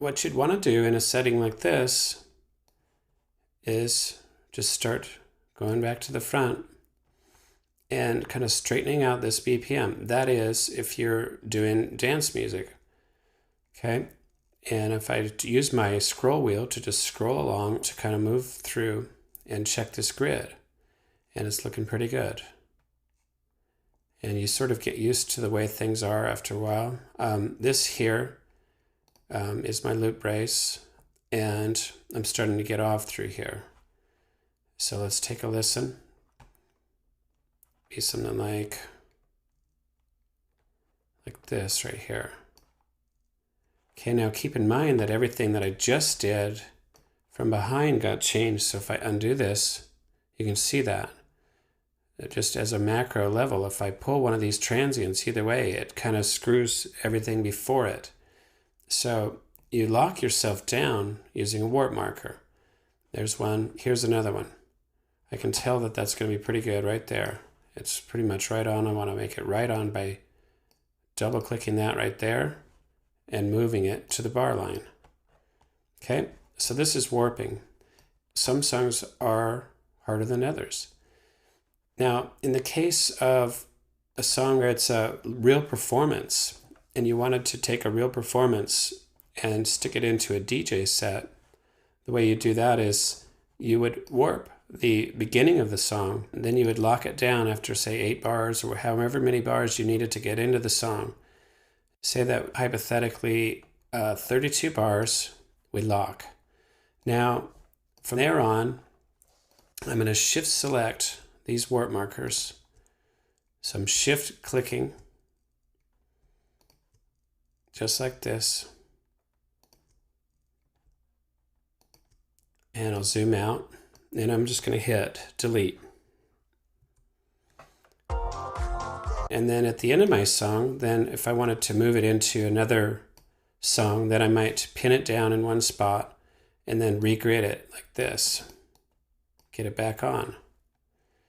what you'd want to do in a setting like this is just start going back to the front and kind of straightening out this BPM. That is, if you're doing dance music, okay? And if I use my scroll wheel to just scroll along to kind of move through and check this grid, and it's looking pretty good. And you sort of get used to the way things are after a while. This here is my loop brace, and I'm starting to get off through here. So let's take a listen. Be something like this right here. Okay, now keep in mind that everything that I just did from behind got changed. So if I undo this, you can see that. Just as a macro level, if I pull one of these transients either way, it kind of screws everything before it. So you lock yourself down using a warp marker. There's one, here's another one. I can tell that that's going to be pretty good right there. It's pretty much right on. I want to make it right on by double clicking that right there and moving it to the bar line. Okay, so this is warping. Some songs are harder than others. Now, in the case of a song where it's a real performance and you wanted to take a real performance and stick it into a DJ set, the way you do that is you would warp the beginning of the song, and then you would lock it down after, say, 8 bars or however many bars you needed to get into the song. Say that hypothetically 32 bars, we lock. Now, from there on, I'm going to shift select these warp markers. So I'm shift clicking, just like this. And I'll zoom out, and I'm just going to hit delete. And then at the end of my song, then if I wanted to move it into another song, then I might pin it down in one spot and then regrid it like this. Get it back on.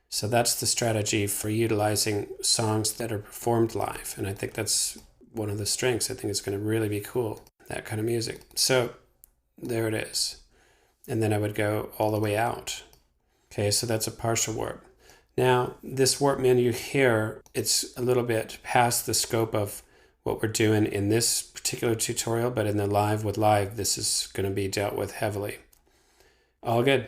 So that's the strategy for utilizing songs that are performed live. And I think that's one of the strengths. I think it's going to really be cool, that kind of music. So there it is. And then I would go all the way out. Okay, so that's a partial warp. Now, this warp menu here, it's a little bit past the scope of what we're doing in this particular tutorial, but in the Live with Live, this is going to be dealt with heavily. All good.